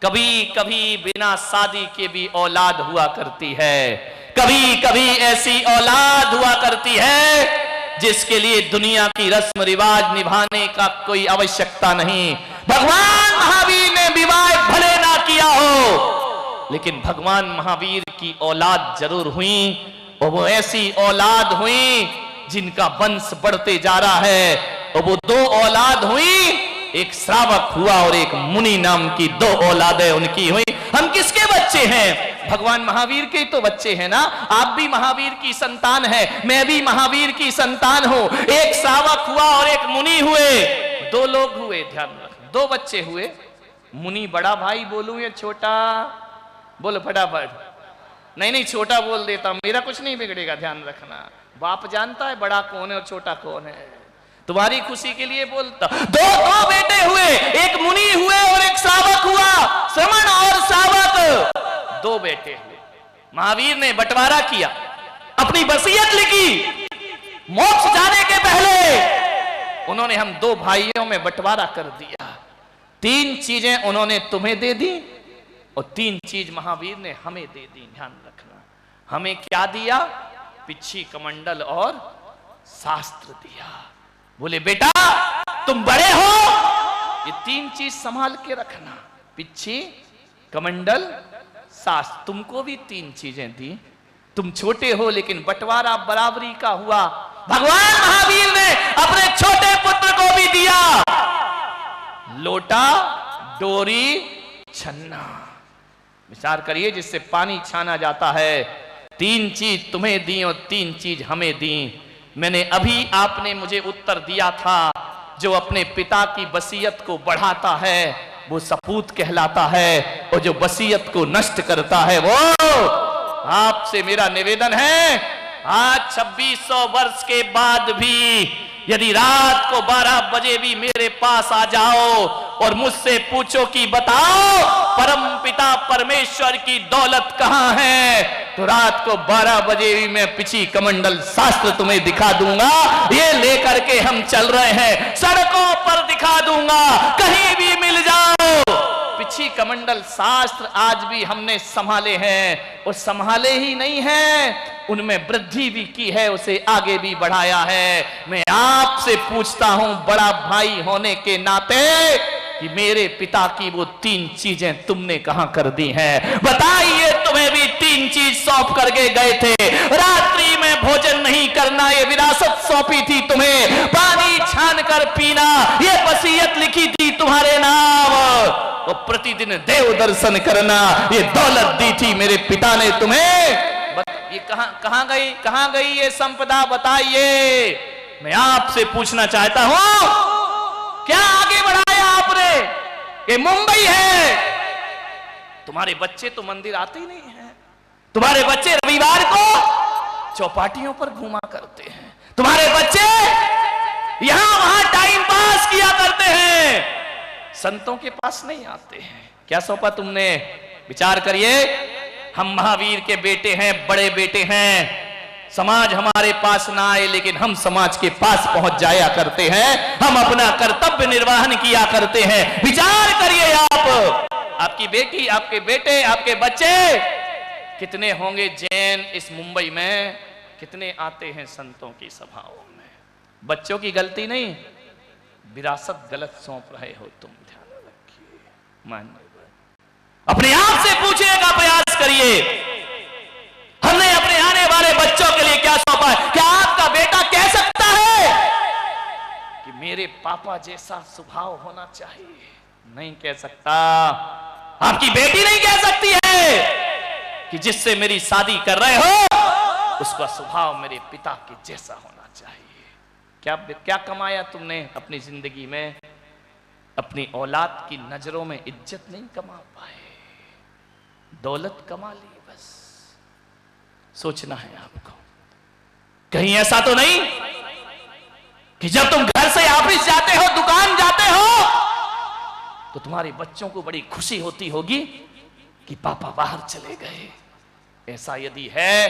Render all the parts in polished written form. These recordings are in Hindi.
कभी कभी बिना शादी के भी औलाद हुआ करती है, कभी कभी ऐसी औलाद हुआ करती है जिसके लिए दुनिया की रस्म रिवाज निभाने का कोई आवश्यकता नहीं। भगवान महावीर ने विवाह भले ना किया हो, लेकिन भगवान महावीर की औलाद जरूर हुई, और वो ऐसी औलाद हुई जिनका वंश बढ़ते जा रहा है। और वो दो औलाद हुई, एक श्रावक हुआ और एक मुनि नाम की दो औलादें उनकी हुई। हम किसके बच्चे हैं? भगवान महावीर के तो बच्चे हैं ना। आप भी महावीर की संतान है, मैं भी महावीर की संतान हूं। एक श्रावक हुआ और एक मुनि हुए, दो लोग हुए, ध्यान रखना, दो बच्चे हुए। मुनि बड़ा भाई बोलूं या छोटा? बोलो फटाफट। नहीं छोटा बोल देता, मेरा कुछ नहीं बिगड़ेगा, ध्यान रखना। बाप जानता है बड़ा कौन है और छोटा कौन है, तुम्हारी खुशी के लिए बोलता। दो बेटे हुए, एक मुनि हुए और एक श्रावक हुआ। श्रमण और श्रावक दो बेटे हुए। महावीर ने बंटवारा किया, अपनी वसीयत लिखी। मोक्ष जाने के पहले उन्होंने हम दो भाइयों में बंटवारा कर दिया। 3 चीजें उन्होंने तुम्हें दे दी और 3 चीज महावीर ने हमें दे दी। ध्यान रखना, हमें क्या दिया? पिच्छी, कमंडल और शास्त्र दिया। बोले बेटा तुम बड़े हो, ये 3 चीज संभाल के रखना, पिच्छी, कमंडल, शास्त्र। तुमको भी 3 चीजें दी। तुम छोटे हो लेकिन बंटवारा बराबरी का हुआ। भगवान महावीर ने अपने छोटे पुत्र को भी दिया, लोटा, डोरी, छन्ना। विचार करिए, जिससे पानी छाना जाता है। 3 चीज तुम्हें दी और 3 चीज हमें दी। मैंने अभी, आपने मुझे उत्तर दिया था, जो अपने पिता की वसीयत को बढ़ाता है वो सपूत कहलाता है, और जो वसीयत को नष्ट करता है वो। आपसे मेरा निवेदन है, आज 2600 वर्ष के बाद भी यदि रात को 12 बजे भी मेरे पास आ जाओ और मुझसे पूछो कि बताओ परम पिता परमेश्वर की दौलत कहां है, तो रात को 12 बजे भी मैं पिछी कमंडल शास्त्र तुम्हें दिखा दूंगा। ये लेकर के हम चल रहे हैं, सड़कों पर दिखा दूंगा, कहीं भी मिल जाओ। पिछी कमंडल शास्त्र आज भी हमने संभाले हैं, और संभाले ही नहीं हैं, उनमें वृद्धि भी की है, उसे आगे भी बढ़ाया है। मैं आपसे पूछता हूं बड़ा भाई होने के नाते कि मेरे पिता की वो 3 चीजें तुमने कहां कर दी हैं? बताइए, तुम्हें भी 3 चीज सौंप करके गए थे। रात्रि में भोजन नहीं करना, ये विरासत सौंपी थी तुम्हें। पानी छान कर पीना, ये वसीयत लिखी थी तुम्हारे नाम। और प्रतिदिन देव दर्शन करना, ये दौलत दी थी मेरे पिता ने तुम्हें। ये कहां गई ये संपदा? बताइए। मैं आपसे पूछना चाहता हूं, क्या आगे बढ़ाया आपने? ये मुंबई है, तुम्हारे बच्चे तो मंदिर आते ही नहीं हैं। तुम्हारे बच्चे रविवार को चौपाटियों पर घूमा करते हैं। तुम्हारे बच्चे यहां वहां टाइम पास किया करते हैं, संतों के पास नहीं आते हैं। क्या सौंपा तुमने? विचार करिए। हम महावीर के बेटे हैं, बड़े बेटे हैं। समाज हमारे पास ना आए, लेकिन हम समाज के पास पहुंच जाया करते हैं। हम अपना कर्तव्य निर्वहन किया करते हैं। विचार करिए, आपकी बेटी, आपके बेटे, आपके बच्चे कितने होंगे जैन इस मुंबई में, कितने आते हैं संतों की सभाओं में। बच्चों की गलती नहीं, विरासत गलत सौंप रहे हो तुम, ध्यान रखिए। मान अपने आप से पूछने का प्रयास करिए, हमने अपने आने वाले बच्चों के लिए क्या सौंपा है? क्या आपका बेटा कह सकता है कि मेरे पापा जैसा स्वभाव होना चाहिए? नहीं कह सकता। आपकी बेटी नहीं कह सकती है कि जिससे मेरी शादी कर रहे हो उसका स्वभाव मेरे पिता के जैसा होना चाहिए। क्या कमाया तुमने अपनी जिंदगी में? अपनी औलाद की नजरों में इज्जत नहीं कमा पाए, दौलत कमा ली बस। सोचना है आपको, कहीं ऐसा तो नहीं कि जब तुम घर से ऑफिस जाते हो, दुकान जाते हो, तो तुम्हारे बच्चों को बड़ी खुशी होती होगी कि पापा बाहर चले गए। ऐसा यदि है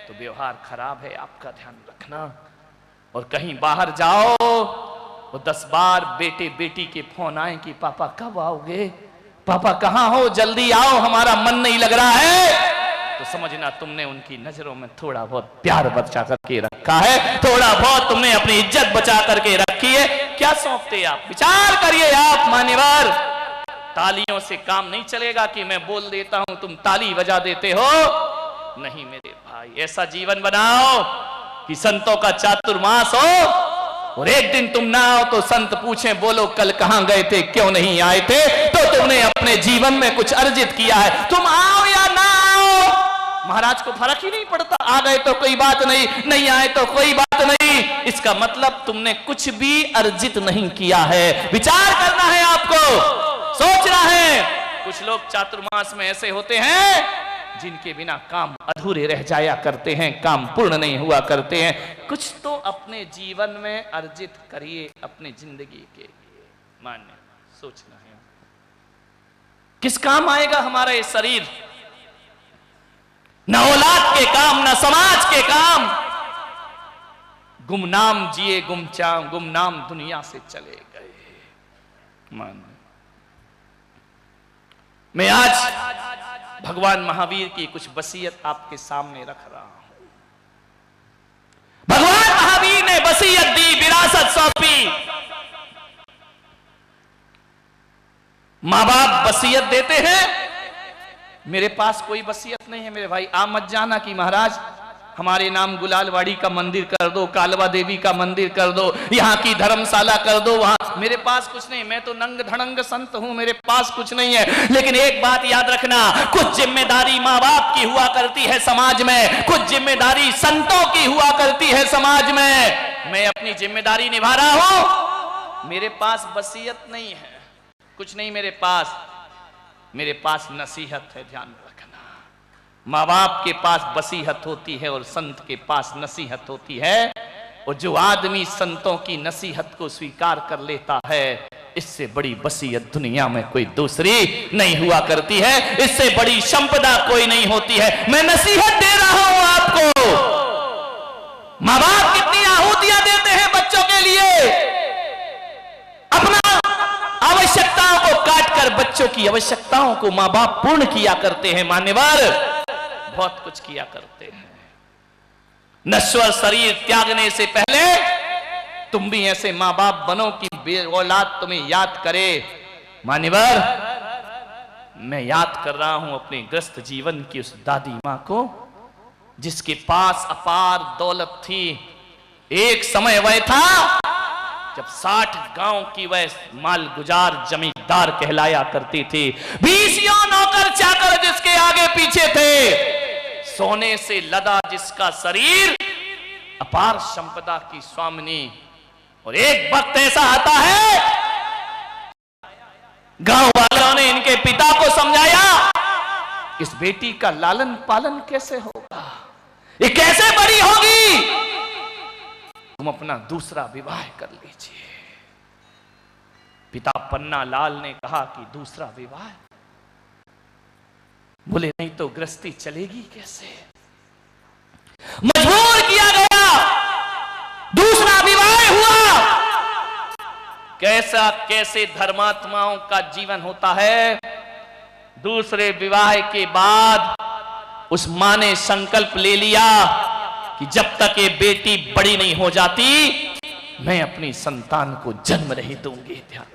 तो व्यवहार खराब है, आपका ध्यान रखना। और कहीं बाहर जाओ वो 10 बार बेटे बेटी के फोन आए कि पापा कब आओगे, पापा कहाँ हो, जल्दी आओ, हमारा मन नहीं लग रहा है। तो समझना तुमने उनकी नजरों में थोड़ा बहुत प्यार बचा करके रखा है, थोड़ा बहुत तुमने अपनी इज्जत बचा करके रखी है। क्या सौंपते आप, विचार करिए आप मान्यवर। तालियों से काम नहीं चलेगा कि मैं बोल देता हूं तुम ताली बजा देते हो, नहीं मेरे भाई। ऐसा जीवन बनाओ कि संतों का चातुर्मास हो और एक दिन तुम ना आओ तो संत पूछें बोलो कल कहां गए थे, क्यों नहीं आए थे, तो तुमने अपने जीवन में कुछ अर्जित किया है। तुम आओ या ना आओ महाराज को फर्क ही नहीं पड़ता, आ गए तो कोई बात नहीं, नहीं आए तो कोई बात नहीं। इसका मतलब तुमने कुछ भी अर्जित नहीं किया है। विचार करना है आपको, सोचना है। कुछ लोग चातुर्मास में ऐसे होते हैं जिनके बिना काम अधूरे रह जाया करते हैं, काम पूर्ण नहीं हुआ करते हैं। कुछ तो अपने जीवन में अर्जित करिए, अपनी जिंदगी के लिए। मान्य सोचना है किस काम आएगा हमारा ये शरीर, न औलाद के काम, न समाज के काम। गुमनाम जिए गुमनाम दुनिया से चले गए। मान्य मैं आज भगवान महावीर की कुछ वसीयत आपके सामने रख रहा हूं। भगवान महावीर ने वसीयत दी, विरासत सौंपी। मां बाप वसीयत देते हैं, मेरे पास कोई वसीयत नहीं है मेरे भाई, आप मत जाना कि महाराज हमारे नाम गुलालवाड़ी का मंदिर कर दो, कालवा देवी का मंदिर कर दो, यहाँ की धर्मशाला कर दो, वहां मेरे पास कुछ नहीं, मैं तो नंग धड़ंग संत हूं, मेरे पास कुछ नहीं है। लेकिन एक बात याद रखना, कुछ जिम्मेदारी माँ बाप की हुआ करती है समाज में, कुछ जिम्मेदारी संतों की हुआ करती है समाज में। मैं अपनी जिम्मेदारी निभा रहा हूं। मेरे पास वसीयत नहीं है, कुछ नहीं मेरे पास नसीहत है। ध्यान रखना, माँ बाप के पास वसीयत होती है और संत के पास नसीहत होती है। और जो आदमी संतों की नसीहत को स्वीकार कर लेता है, इससे बड़ी वसीयत दुनिया में कोई दूसरी नहीं हुआ करती है, इससे बड़ी संपदा कोई नहीं होती है। मैं नसीहत दे रहा हूं आपको। माँ बाप कितनी आहुतियां देते हैं बच्चों के लिए, अपना आवश्यकताओं को काटकर बच्चों की आवश्यकताओं को मां बाप पूर्ण किया करते हैं। मान्यवर बहुत कुछ किया करते हैं। नश्वर शरीर त्यागने से पहले तुम भी ऐसे मां बाप बनो कि औलाद तुम्हें याद करे। मान्यवर मैं याद कर रहा हूं अपने ग्रस्त जीवन की उस दादी मां को, जिसके पास अपार दौलत थी। एक समय वह था जब 60 गांव की वह माल गुजार जमींदार कहलाया करती थी। 20 नौकर चाकर जिसके आगे पीछे थे, सोने से लदा जिसका शरीर, अपार संपदा की स्वामिनी। और एक वक्त ऐसा आता है, गांव वालों ने इनके पिता को समझाया, इस बेटी का लालन पालन कैसे होगा, ये कैसे बड़ी होगी, तुम अपना दूसरा विवाह कर लीजिए। पिता पन्ना लाल ने कहा कि दूसरा विवाह, बोले नहीं तो गृहस्थी चलेगी कैसे। मजबूर किया गया, दूसरा विवाह हुआ। कैसे धर्मात्माओं का जीवन होता है। दूसरे विवाह के बाद उस मां ने संकल्प ले लिया कि जब तक ये बेटी बड़ी नहीं हो जाती, मैं अपनी संतान को जन्म नहीं दूंगी। ध्यान